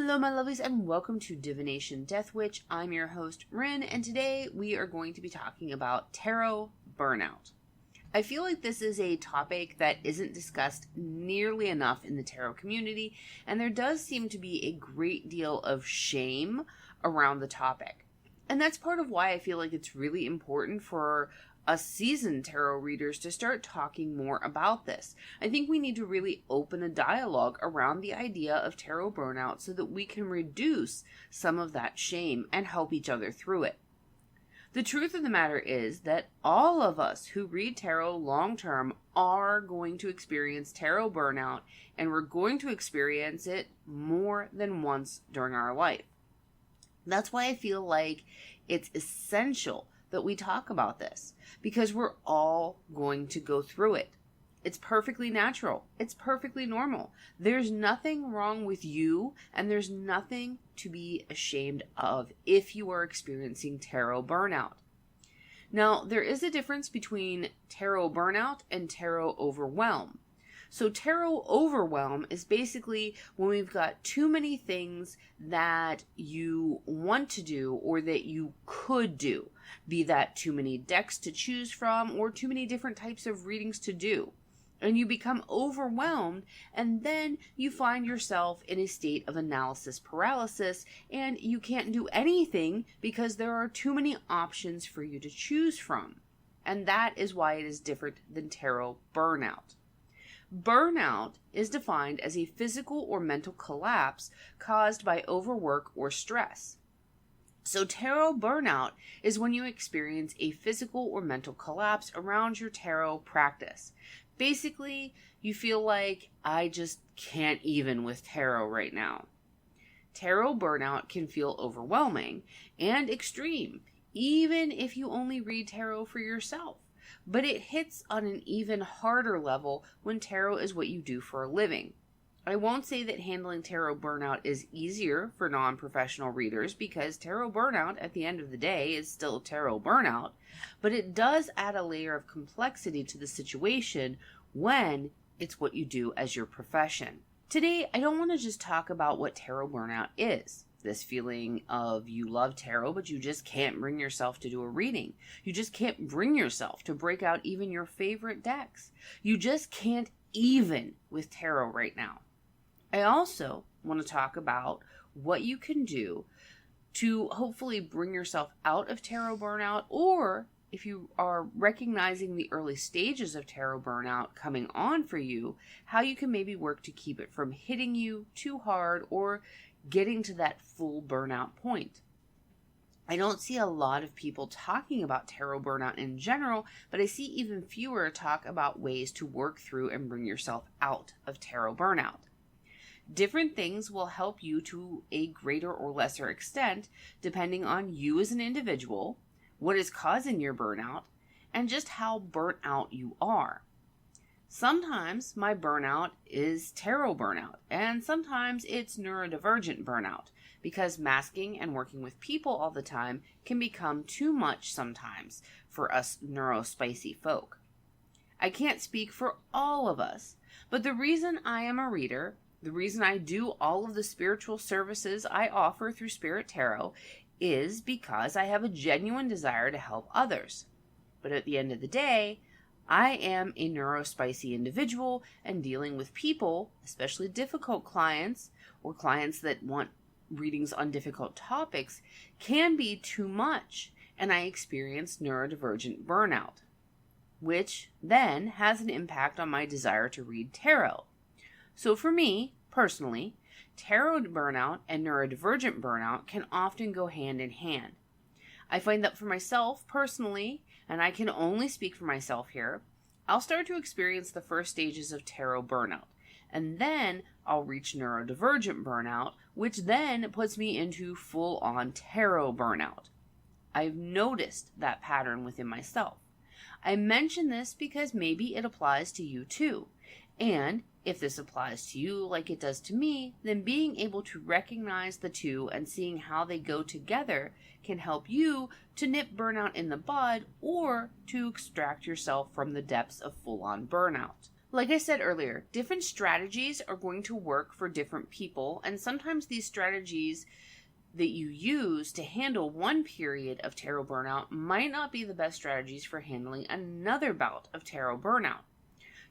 Hello my lovelies and welcome to Divination Death Witch. I'm your host Rin, and today we are going to be talking about tarot burnout. I feel like this is a topic that isn't discussed nearly enough in the tarot community, and there does seem to be a great deal of shame around the topic. And that's part of why I feel like it's really important for us seasoned tarot readers to start talking more about this. I think we need to really open a dialogue around the idea of tarot burnout so that we can reduce some of that shame and help each other through it. The truth of the matter is that all of us who read tarot long term are going to experience tarot burnout, and we're going to experience it more than once during our life. That's why I feel like it's essential that we talk about this, because we're all going to go through it. It's perfectly natural. It's perfectly normal. There's nothing wrong with you, and there's nothing to be ashamed of if you are experiencing tarot burnout. Now, there is a difference between tarot burnout and tarot overwhelm. So tarot overwhelm is basically when we've got too many things that you want to do or that you could do. Be that too many decks to choose from or too many different types of readings to do. And you become overwhelmed, and then you find yourself in a state of analysis paralysis, and you can't do anything because there are too many options for you to choose from. And that is why it is different than tarot burnout. Burnout is defined as a physical or mental collapse caused by overwork or stress. So tarot burnout is when you experience a physical or mental collapse around your tarot practice. Basically, you feel like, I just can't even with tarot right now. Tarot burnout can feel overwhelming and extreme, even if you only read tarot for yourself. But it hits on an even harder level when tarot is what you do for a living. I won't say that handling tarot burnout is easier for non-professional readers, because tarot burnout at the end of the day is still tarot burnout, but it does add a layer of complexity to the situation when it's what you do as your profession. Today, I don't want to just talk about what tarot burnout is. This feeling of you love tarot, but you just can't bring yourself to do a reading. You just can't bring yourself to break out even your favorite decks. You just can't even with tarot right now. I also want to talk about what you can do to hopefully bring yourself out of tarot burnout, or if you are recognizing the early stages of tarot burnout coming on for you, how you can maybe work to keep it from hitting you too hard or getting to that full burnout point. I don't see a lot of people talking about tarot burnout in general, but I see even fewer talk about ways to work through and bring yourself out of tarot burnout. Different things will help you to a greater or lesser extent, depending on you as an individual, what is causing your burnout, and just how burnt out you are. Sometimes my burnout is tarot burnout, and sometimes it's neurodivergent burnout, because masking and working with people all the time can become too much sometimes for us neurospicy folk. I can't speak for all of us, but the reason I am a reader, the reason I do all of the spiritual services I offer through Spirit Tarot, is because I have a genuine desire to help others. But at the end of the day, I am a neurospicy individual, and dealing with people, especially difficult clients or clients that want readings on difficult topics, can be too much, and I experience neurodivergent burnout, which then has an impact on my desire to read tarot. So for me, personally, tarot burnout and neurodivergent burnout can often go hand in hand. I find that for myself personally, and I can only speak for myself here, I'll start to experience the first stages of tarot burnout, and then I'll reach neurodivergent burnout, which then puts me into full-on tarot burnout. I've noticed that pattern within myself. I mention this because maybe it applies to you too, and if this applies to you like it does to me, then being able to recognize the two and seeing how they go together can help you to nip burnout in the bud or to extract yourself from the depths of full-on burnout. Like I said earlier, different strategies are going to work for different people, and sometimes these strategies that you use to handle one period of tarot burnout might not be the best strategies for handling another bout of tarot burnout.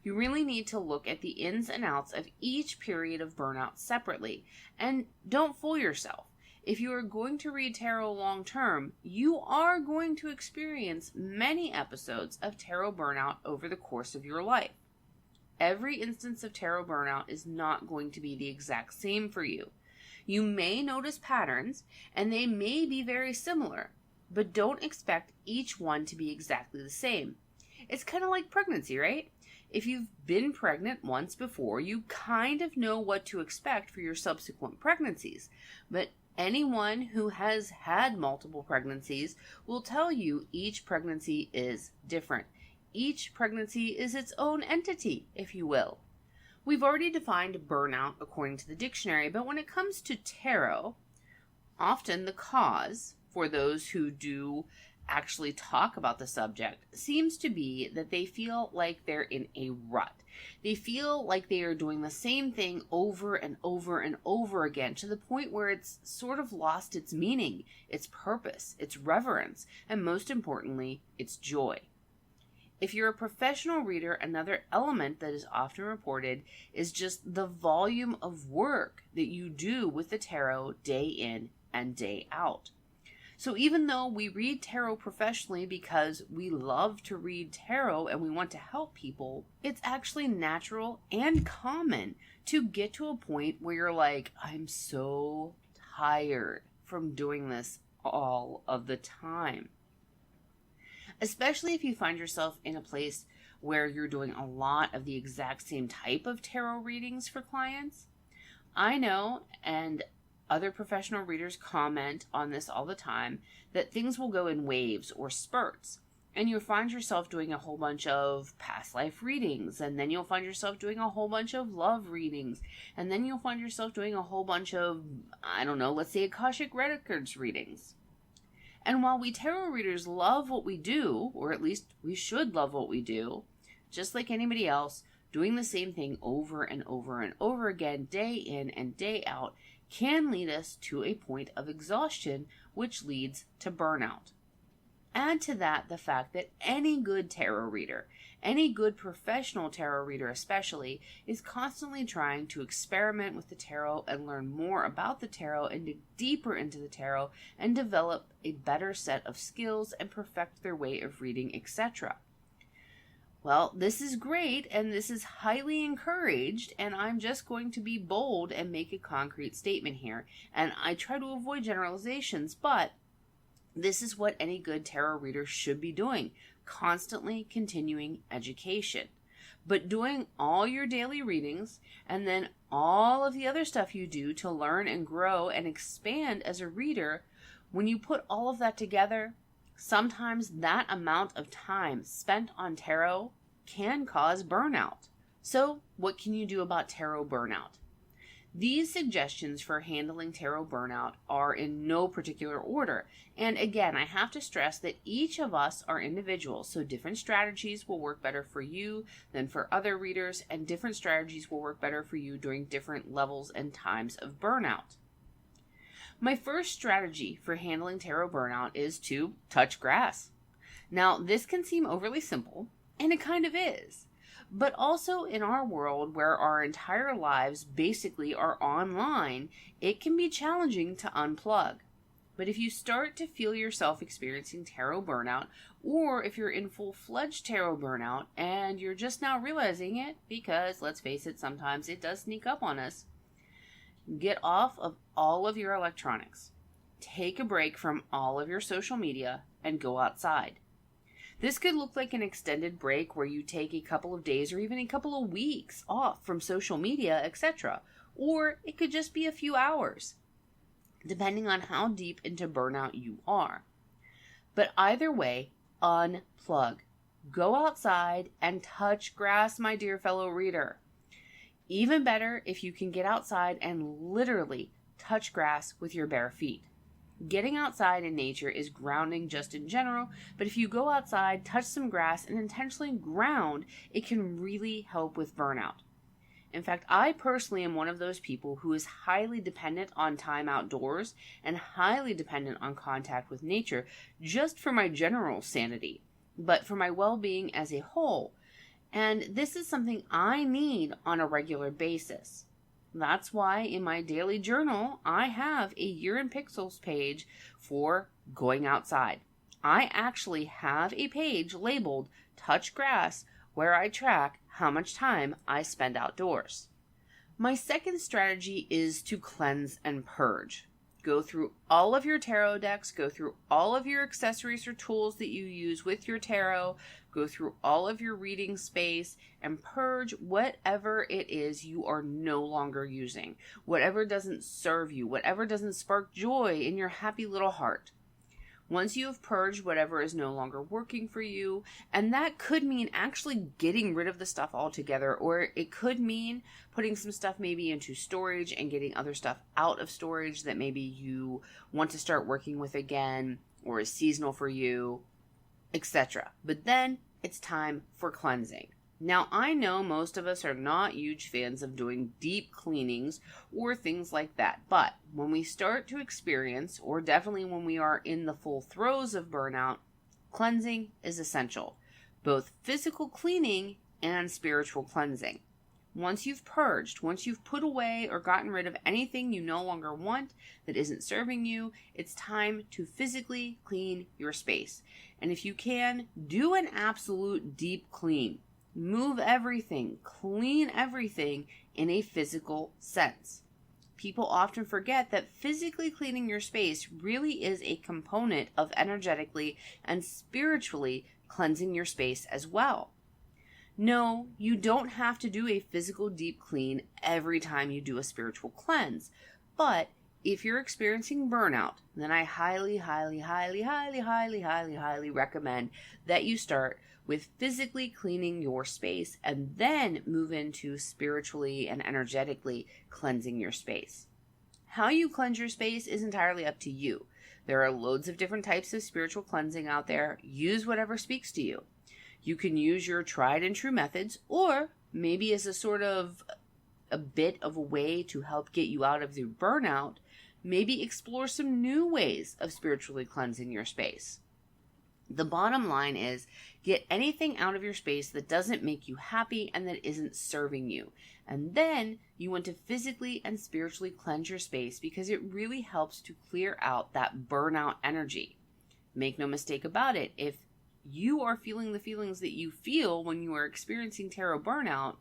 You really need to look at the ins and outs of each period of burnout separately, and don't fool yourself. If you are going to read tarot long term, you are going to experience many episodes of tarot burnout over the course of your life. Every instance of tarot burnout is not going to be the exact same for you. You may notice patterns, and they may be very similar, but don't expect each one to be exactly the same. It's kind of like pregnancy, right? If you've been pregnant once before, you kind of know what to expect for your subsequent pregnancies, but anyone who has had multiple pregnancies will tell you each pregnancy is different. Each pregnancy is its own entity, if you will. We've already defined burnout according to the dictionary, but when it comes to tarot, often the cause for those who do actually talk about the subject seems to be that they feel like they're in a rut. They feel like they are doing the same thing over and over and over again to the point where it's sort of lost its meaning, its purpose, its reverence, and most importantly, its joy. If you're a professional reader, another element that is often reported is just the volume of work that you do with the tarot day in and day out. So even though we read tarot professionally because we love to read tarot and we want to help people, it's actually natural and common to get to a point where you're like, I'm so tired from doing this all of the time. Especially if you find yourself in a place where you're doing a lot of the exact same type of tarot readings for clients. I know, and other professional readers comment on this all the time, that things will go in waves or spurts. And you'll find yourself doing a whole bunch of past life readings, and then you'll find yourself doing a whole bunch of love readings, and then you'll find yourself doing a whole bunch of, let's say Akashic Records readings. And while we tarot readers love what we do, or at least we should love what we do, just like anybody else, doing the same thing over and over and over again, day in and day out, can lead us to a point of exhaustion, which leads to burnout. Add to that the fact that any good tarot reader, any good professional tarot reader especially, is constantly trying to experiment with the tarot and learn more about the tarot and dig deeper into the tarot and develop a better set of skills and perfect their way of reading, etc. Well, this is great and this is highly encouraged, and I'm just going to be bold and make a concrete statement here. And I try to avoid generalizations, but this is what any good tarot reader should be doing, constantly continuing education. But doing all your daily readings and then all of the other stuff you do to learn and grow and expand as a reader, when you put all of that together, sometimes that amount of time spent on tarot can cause burnout. So, what can you do about tarot burnout? These suggestions for handling tarot burnout are in no particular order. And again, I have to stress that each of us are individuals, so different strategies will work better for you than for other readers, and different strategies will work better for you during different levels and times of burnout. My first strategy for handling tarot burnout is to touch grass. Now, this can seem overly simple, and it kind of is. But also in our world where our entire lives basically are online, it can be challenging to unplug. But if you start to feel yourself experiencing tarot burnout, or if you're in full-fledged tarot burnout and you're just now realizing it, because let's face it, sometimes it does sneak up on us, get off of all of your electronics. Take a break from all of your social media and go outside. This could look like an extended break where you take a couple of days or even a couple of weeks off from social media, etc. Or it could just be a few hours, depending on how deep into burnout you are. But either way, unplug. Go outside and touch grass, my dear fellow reader. Even better if you can get outside and literally touch grass with your bare feet. Getting outside in nature is grounding just in general, but if you go outside, touch some grass, and intentionally ground, it can really help with burnout. In fact, I personally am one of those people who is highly dependent on time outdoors and highly dependent on contact with nature just for my general sanity, but for my well-being as a whole. And this is something I need on a regular basis. That's why in my daily journal, I have a Year in Pixels page for going outside. I actually have a page labeled Touch Grass where I track how much time I spend outdoors. My second strategy is to cleanse and purge. Go through all of your tarot decks, go through all of your accessories or tools that you use with your tarot, go through all of your reading space, and purge whatever it is you are no longer using, whatever doesn't serve you, whatever doesn't spark joy in your happy little heart. Once you have purged whatever is no longer working for you, and that could mean actually getting rid of the stuff altogether, or it could mean putting some stuff maybe into storage and getting other stuff out of storage that maybe you want to start working with again, or is seasonal for you, etc. But then it's time for cleansing. Now, I know most of us are not huge fans of doing deep cleanings or things like that, but when we start to experience, or definitely when we are in the full throes of burnout, cleansing is essential, both physical cleaning and spiritual cleansing. Once you've purged, once you've put away or gotten rid of anything you no longer want that isn't serving you, it's time to physically clean your space. And if you can, do an absolute deep clean. Move everything, clean everything in a physical sense. People often forget that physically cleaning your space really is a component of energetically and spiritually cleansing your space as well. No, you don't have to do a physical deep clean every time you do a spiritual cleanse, but if you're experiencing burnout, then I highly recommend that you start with physically cleaning your space and then move into spiritually and energetically cleansing your space. How you cleanse your space is entirely up to you. There are loads of different types of spiritual cleansing out there. Use whatever speaks to you. You can use your tried and true methods, or maybe as a sort of a bit of a way to help get you out of the burnout, maybe explore some new ways of spiritually cleansing your space. The bottom line is, get anything out of your space that doesn't make you happy and that isn't serving you. And then you want to physically and spiritually cleanse your space because it really helps to clear out that burnout energy. Make no mistake about it, if you are feeling the feelings that you feel when you are experiencing tarot burnout,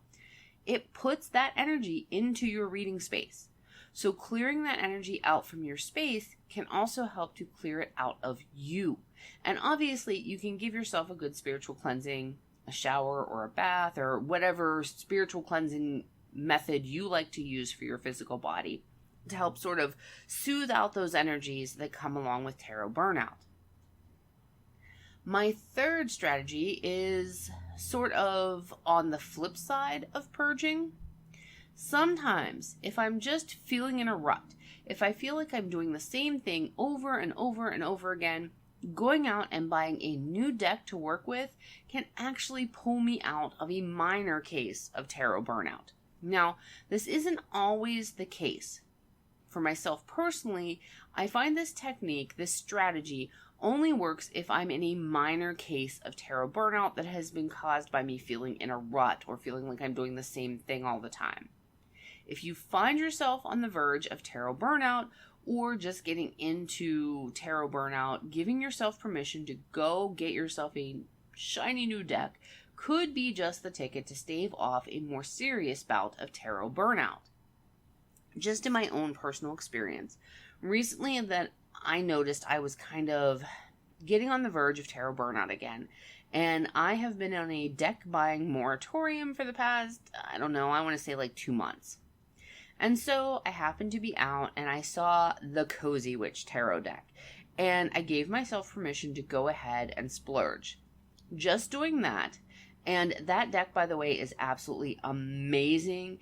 it puts that energy into your reading space. So clearing that energy out from your space can also help to clear it out of you. And obviously, you can give yourself a good spiritual cleansing, a shower or a bath, or whatever spiritual cleansing method you like to use for your physical body to help sort of soothe out those energies that come along with tarot burnout. My third strategy is sort of on the flip side of purging. Sometimes, if I'm just feeling in a rut, if I feel like I'm doing the same thing over and over and over again, going out and buying a new deck to work with can actually pull me out of a minor case of tarot burnout. Now, this isn't always the case. For myself personally, I find this technique, this strategy, only works if I'm in a minor case of tarot burnout that has been caused by me feeling in a rut or feeling like I'm doing the same thing all the time. If you find yourself on the verge of tarot burnout or just getting into tarot burnout, giving yourself permission to go get yourself a shiny new deck could be just the ticket to stave off a more serious bout of tarot burnout. Just in my own personal experience, recently that I noticed I was kind of getting on the verge of tarot burnout again, and I have been on a deck buying moratorium for the past, I want to say like 2 months. And so I happened to be out and I saw the Cozy Witch tarot deck, and I gave myself permission to go ahead and splurge. Just doing that, and that deck, by the way, is absolutely amazing.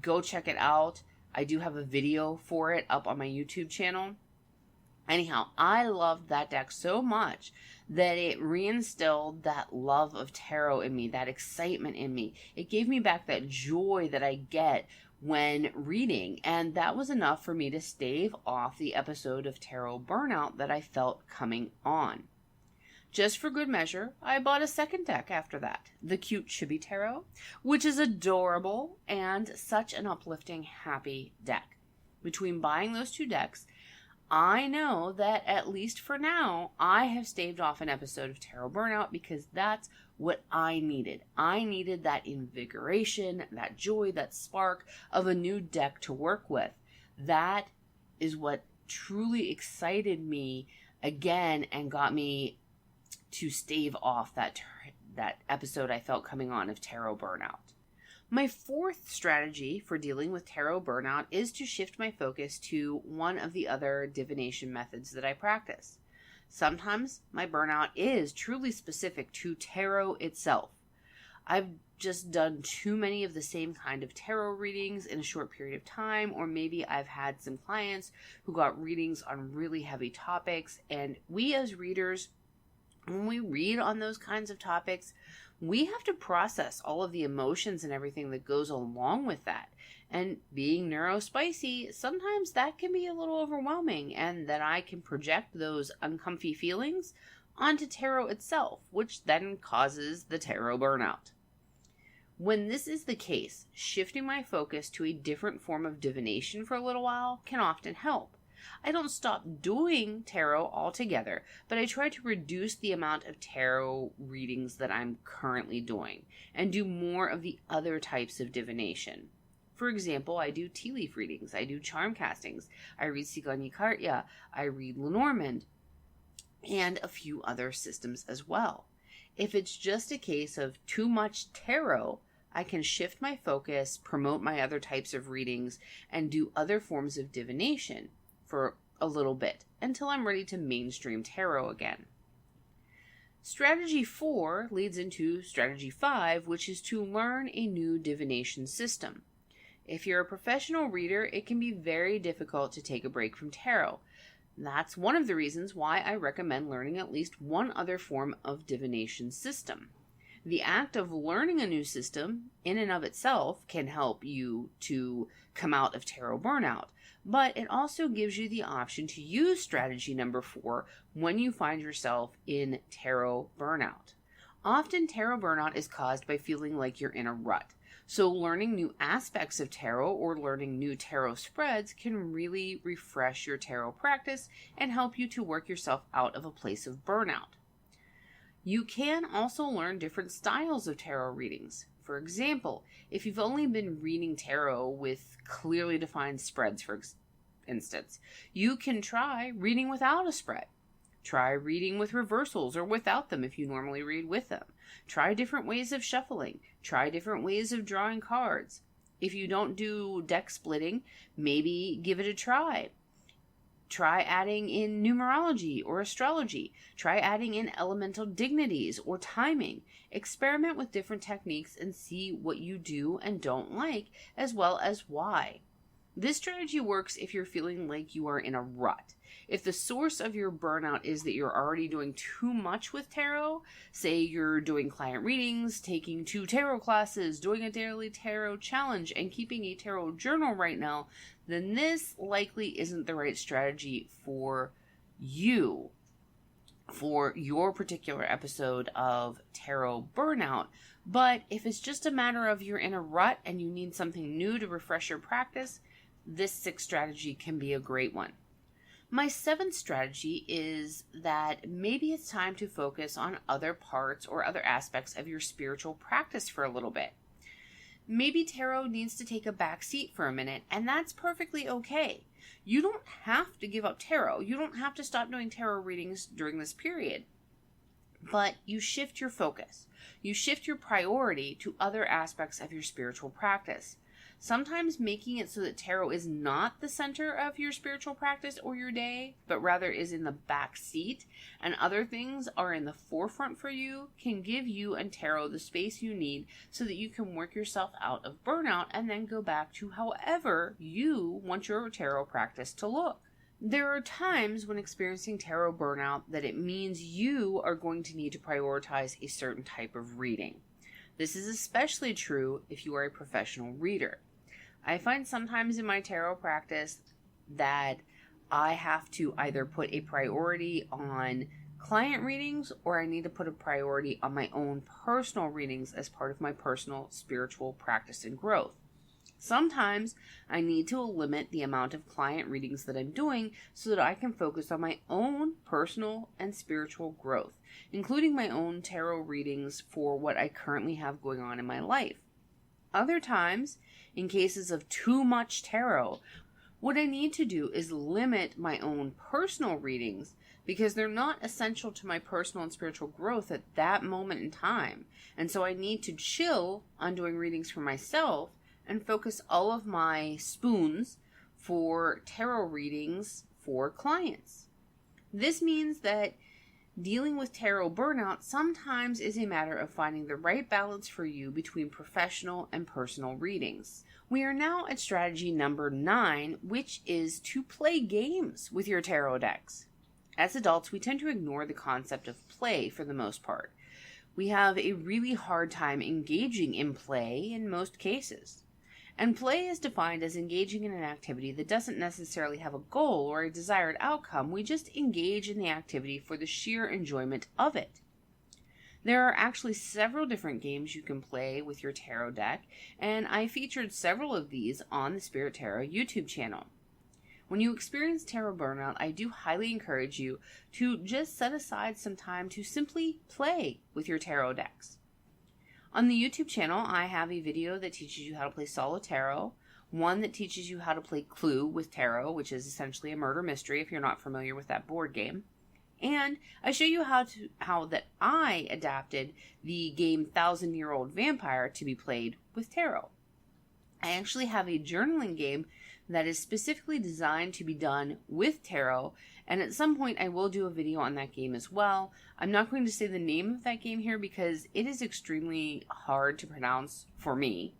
Go check it out. I do have a video for it up on my YouTube channel. Anyhow, I loved that deck so much that it reinstilled that love of tarot in me, that excitement in me. It gave me back that joy that I get when reading, and that was enough for me to stave off the episode of tarot burnout that I felt coming on. Just for good measure, I bought a second deck after that, the Cute Chibi Tarot, which is adorable and such an uplifting, happy deck. Between buying those two decks, I know that at least for now, I have staved off an episode of tarot burnout because that's what I needed. I needed that invigoration, that joy, that spark of a new deck to work with. That is what truly excited me again and got me to stave off that episode I felt coming on of tarot burnout. My fourth strategy for dealing with tarot burnout is to shift my focus to one of the other divination methods that I practice. Sometimes my burnout is truly specific to tarot itself. I've just done too many of the same kind of tarot readings in a short period of time, or maybe I've had some clients who got readings on really heavy topics, and we as readers, when we read on those kinds of topics, we have to process all of the emotions and everything that goes along with that. And being neurospicy, sometimes that can be a little overwhelming, and that I can project those uncomfy feelings onto tarot itself, which then causes the tarot burnout. When this is the case, shifting my focus to a different form of divination for a little while can often help. I don't stop doing tarot altogether, but I try to reduce the amount of tarot readings that I'm currently doing and do more of the other types of divination. For example, I do tea leaf readings, I do charm castings, I read Siganya Kartya, I read Lenormand, and a few other systems as well. If it's just a case of too much tarot, I can shift my focus, promote my other types of readings, and do other forms of divination for a little bit until I'm ready to mainstream tarot again. Strategy 4 leads into strategy 5, which is to learn a new divination system. If you're a professional reader, it can be very difficult to take a break from tarot. That's one of the reasons why I recommend learning at least one other form of divination system. The act of learning a new system in and of itself can help you to come out of tarot burnout, but it also gives you the option to use strategy number 4 when you find yourself in tarot burnout. Often tarot burnout is caused by feeling like you're in a rut, so learning new aspects of tarot or learning new tarot spreads can really refresh your tarot practice and help you to work yourself out of a place of burnout. You can also learn different styles of tarot readings. For example, if you've only been reading tarot with clearly defined spreads, for instance, you can try reading without a spread. Try reading with reversals or without them if you normally read with them. Try different ways of shuffling. Try different ways of drawing cards. If you don't do deck splitting, maybe give it a try. Try adding in numerology or astrology. Try adding in elemental dignities or timing. Experiment with different techniques and see what you do and don't like, as well as why. This strategy works if you're feeling like you are in a rut. If the source of your burnout is that you're already doing too much with tarot, say you're doing client readings, taking 2 tarot classes, doing a daily tarot challenge, and keeping a tarot journal right now, then this likely isn't the right strategy for you for your particular episode of tarot burnout. But if it's just a matter of you're in a rut and you need something new to refresh your practice, this 6th strategy can be a great one. My 7th strategy is that maybe it's time to focus on other parts or other aspects of your spiritual practice for a little bit. Maybe tarot needs to take a back seat for a minute, and that's perfectly okay. You don't have to give up tarot. You don't have to stop doing tarot readings during this period. But you shift your focus. You shift your priority to other aspects of your spiritual practice. Sometimes making it so that tarot is not the center of your spiritual practice or your day, but rather is in the back seat, and other things are in the forefront for you, can give you and tarot the space you need so that you can work yourself out of burnout and then go back to however you want your tarot practice to look. There are times when experiencing tarot burnout that it means you are going to need to prioritize a certain type of reading. This is especially true if you are a professional reader. I find sometimes in my tarot practice that I have to either put a priority on client readings or I need to put a priority on my own personal readings as part of my personal spiritual practice and growth. Sometimes I need to limit the amount of client readings that I'm doing so that I can focus on my own personal and spiritual growth, including my own tarot readings for what I currently have going on in my life. Other times, in cases of too much tarot, what I need to do is limit my own personal readings because they're not essential to my personal and spiritual growth at that moment in time. And so I need to chill on doing readings for myself and focus all of my spoons for tarot readings for clients. This means that dealing with tarot burnout sometimes is a matter of finding the right balance for you between professional and personal readings. We are now at strategy number 9, which is to play games with your tarot decks. As adults, we tend to ignore the concept of play for the most part. We have a really hard time engaging in play in most cases. And play is defined as engaging in an activity that doesn't necessarily have a goal or a desired outcome. We just engage in the activity for the sheer enjoyment of it. There are actually several different games you can play with your tarot deck, and I featured several of these on the Spirit Tarot YouTube channel. When you experience tarot burnout, I do highly encourage you to just set aside some time to simply play with your tarot decks. On the YouTube channel, I have a video that teaches you how to play solo tarot, one that teaches you how to play Clue with tarot, which is essentially a murder mystery if you're not familiar with that board game. And I show you how that I adapted the game 1,000-Year-Old Vampire to be played with tarot. I actually have a journaling game that is specifically designed to be done with tarot, and at some point I will do a video on that game as well. I'm not going to say the name of that game here because it is extremely hard to pronounce for me,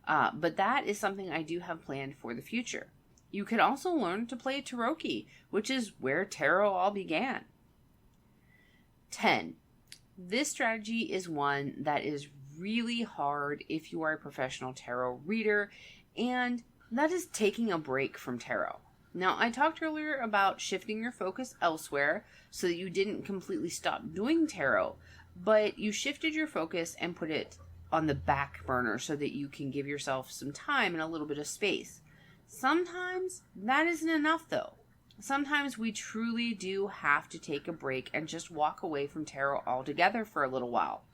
but that is something I do have planned for the future. You could also learn to play Tarot, which is where tarot all began. 10. This strategy is one that is really hard if you are a professional tarot reader, and that is taking a break from tarot. Now, I talked earlier about shifting your focus elsewhere so that you didn't completely stop doing tarot, but you shifted your focus and put it on the back burner so that you can give yourself some time and a little bit of space. Sometimes that isn't enough, though. Sometimes we truly do have to take a break and just walk away from tarot altogether for a little while.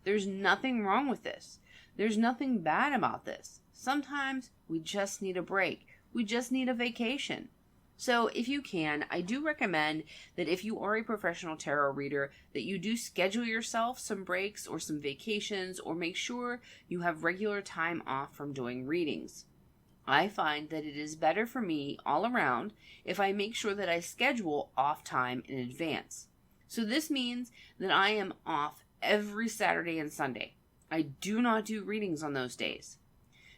There's nothing wrong with this. There's nothing bad about this. Sometimes we just need a break. We just need a vacation. So if you can, I do recommend that if you are a professional tarot reader, that you do schedule yourself some breaks or some vacations, or make sure you have regular time off from doing readings. I find that it is better for me all around if I make sure that I schedule off time in advance. So this means that I am off every Saturday and Sunday. I do not do readings on those days.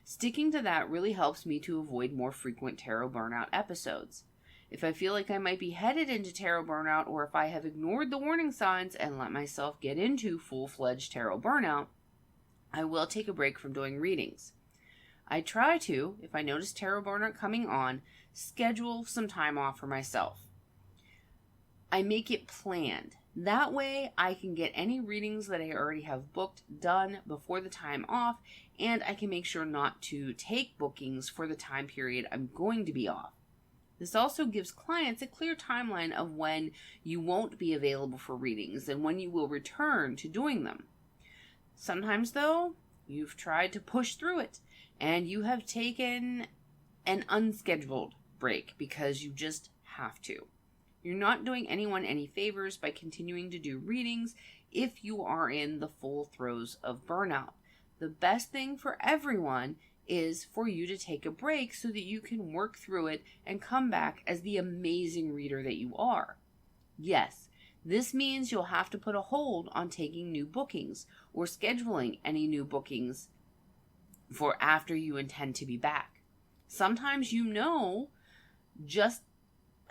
Sticking to that really helps me to avoid more frequent tarot burnout episodes. If I feel like I might be headed into tarot burnout, or if I have ignored the warning signs and let myself get into full-fledged tarot burnout, I will take a break from doing readings. I try to, if I notice tarot burnout coming on, schedule some time off for myself. I make it planned. That way I can get any readings that I already have booked done before the time off, and I can make sure not to take bookings for the time period I'm going to be off. This also gives clients a clear timeline of when you won't be available for readings and when you will return to doing them. Sometimes, though, you've tried to push through it and you have taken an unscheduled break because you just have to. You're not doing anyone any favors by continuing to do readings if you are in the full throes of burnout. The best thing for everyone is for you to take a break so that you can work through it and come back as the amazing reader that you are. Yes, this means you'll have to put a hold on taking new bookings or scheduling any new bookings for after you intend to be back. Sometimes just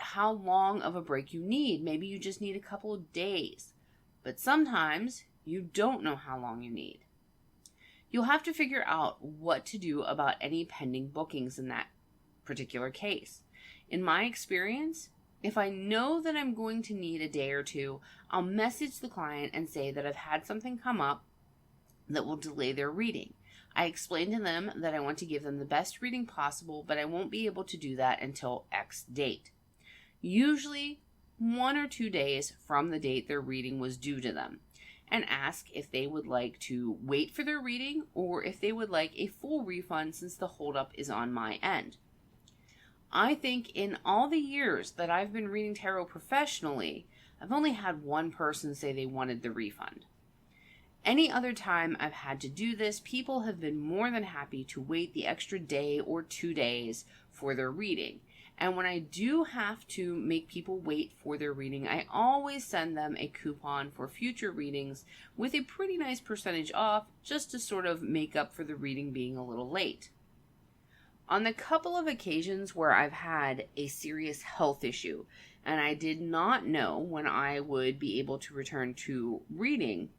how long of a break you need. Maybe you just need a couple of days, but sometimes you don't know how long you need. You'll have to figure out what to do about any pending bookings in that particular case. In my experience, if I know that I'm going to need a day or two, I'll message the client and say that I've had something come up that will delay their reading. I explain to them that I want to give them the best reading possible, but I won't be able to do that until X date. Usually 1 or 2 days from the date their reading was due to them, and ask if they would like to wait for their reading or if they would like a full refund since the holdup is on my end. I think in all the years that I've been reading tarot professionally, I've only had one person say they wanted the refund. Any other time I've had to do this, people have been more than happy to wait the extra day or 2 days for their reading. And when I do have to make people wait for their reading, I always send them a coupon for future readings with a pretty nice percentage off, just to sort of make up for the reading being a little late. On the couple of occasions where I've had a serious health issue and I did not know when I would be able to return to reading,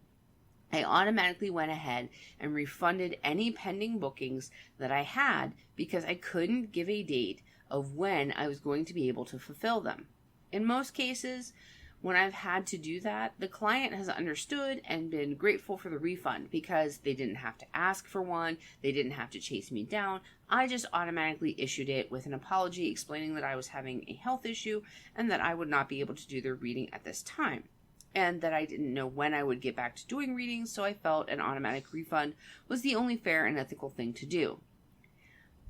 I automatically went ahead and refunded any pending bookings that I had because I couldn't give a date of when I was going to be able to fulfill them. In most cases, when I've had to do that, the client has understood and been grateful for the refund because they didn't have to ask for one, they didn't have to chase me down. I just automatically issued it with an apology explaining that I was having a health issue and that I would not be able to do their reading at this time, and that I didn't know when I would get back to doing readings, so I felt an automatic refund was the only fair and ethical thing to do.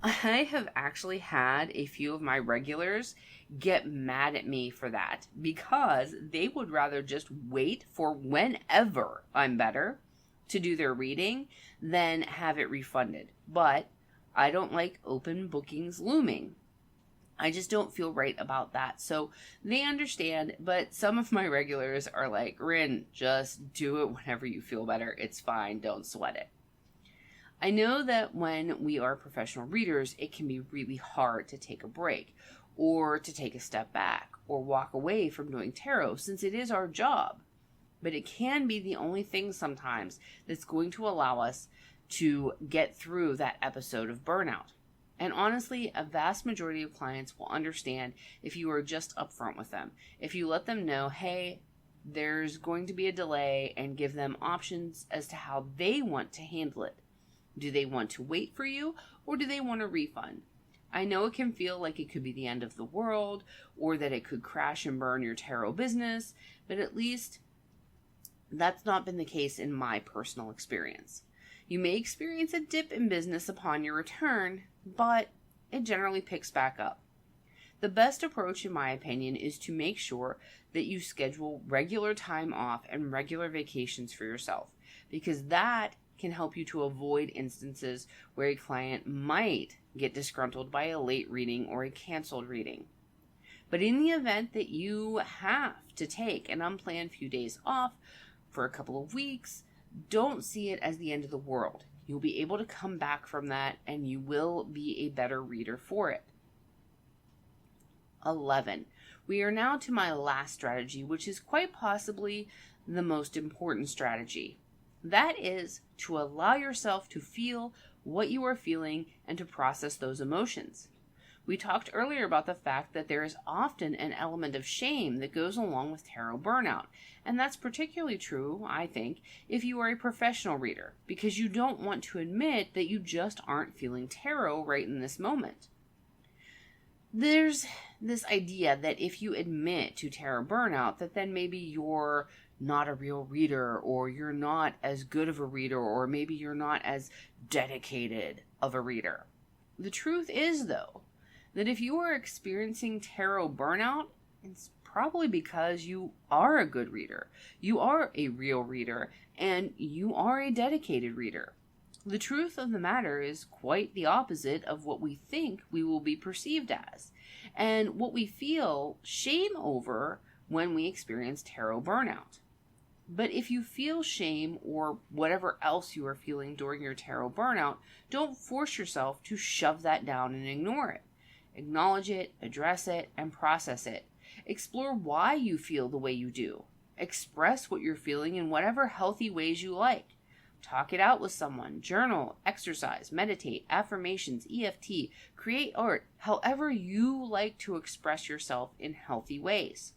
I have actually had a few of my regulars get mad at me for that because they would rather just wait for whenever I'm better to do their reading than have it refunded. But I don't like open bookings looming. I just don't feel right about that. So they understand, but some of my regulars are like, Rin, just do it whenever you feel better. It's fine. Don't sweat it. I know that when we are professional readers, it can be really hard to take a break or to take a step back or walk away from doing tarot since it is our job. But it can be the only thing sometimes that's going to allow us to get through that episode of burnout. And honestly, a vast majority of clients will understand if you are just upfront with them. If you let them know, hey, there's going to be a delay, and give them options as to how they want to handle it. Do they want to wait for you, or do they want a refund? I know it can feel like it could be the end of the world, or that it could crash and burn your tarot business, but at least that's not been the case in my personal experience. You may experience a dip in business upon your return, but it generally picks back up. The best approach, in my opinion, is to make sure that you schedule regular time off and regular vacations for yourself, because that can help you to avoid instances where a client might get disgruntled by a late reading or a canceled reading. But in the event that you have to take an unplanned few days off for a couple of weeks, don't see it as the end of the world. You'll be able to come back from that and you will be a better reader for it. 11. We are now to my last strategy, which is quite possibly the most important strategy. That is to allow yourself to feel what you are feeling and to process those emotions. We talked earlier about the fact that there is often an element of shame that goes along with tarot burnout, and that's particularly true, I think, if you are a professional reader, because you don't want to admit that you just aren't feeling tarot right in this moment. There's this idea that if you admit to tarot burnout, that then maybe you're not a real reader, or you're not as good of a reader, or maybe you're not as dedicated of a reader. The truth is, though, that if you are experiencing tarot burnout, it's probably because you are a good reader, you are a real reader, and you are a dedicated reader. The truth of the matter is quite the opposite of what we think we will be perceived as, and what we feel shame over when we experience tarot burnout. But if you feel shame or whatever else you are feeling during your tarot burnout, don't force yourself to shove that down and ignore it. Acknowledge it, address it, and process it. Explore why you feel the way you do. Express what you're feeling in whatever healthy ways you like. Talk it out with someone, journal, exercise, meditate, affirmations, EFT, create art, however you like to express yourself in healthy ways.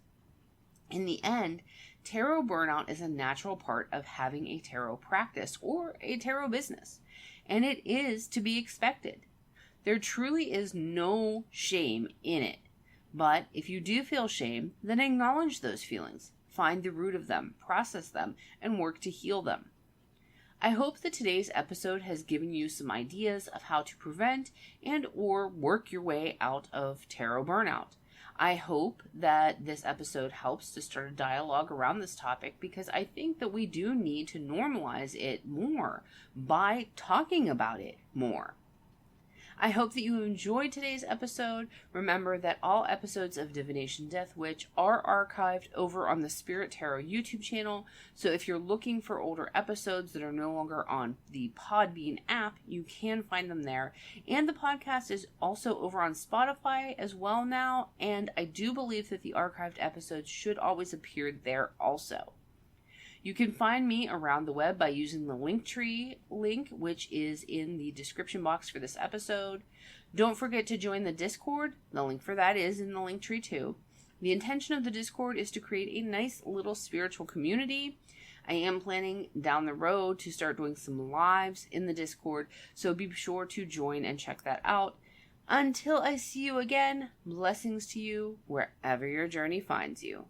In the end, tarot burnout is a natural part of having a tarot practice or a tarot business, and it is to be expected. There truly is no shame in it, but if you do feel shame, then acknowledge those feelings, find the root of them, process them, and work to heal them. I hope that today's episode has given you some ideas of how to prevent and or work your way out of tarot burnout. I hope that this episode helps to start a dialogue around this topic because I think that we do need to normalize it more by talking about it more. I hope that you enjoyed today's episode. Remember that all episodes of Divination Death Witch are archived over on the Spirit Tarot YouTube channel. So if you're looking for older episodes that are no longer on the Podbean app, you can find them there. And the podcast is also over on Spotify as well now. And I do believe that the archived episodes should always appear there also. You can find me around the web by using the Linktree link, which is in the description box for this episode. Don't forget to join the Discord. The link for that is in the Linktree too. The intention of the Discord is to create a nice little spiritual community. I am planning down the road to start doing some lives in the Discord, so be sure to join and check that out. Until I see you again, blessings to you wherever your journey finds you.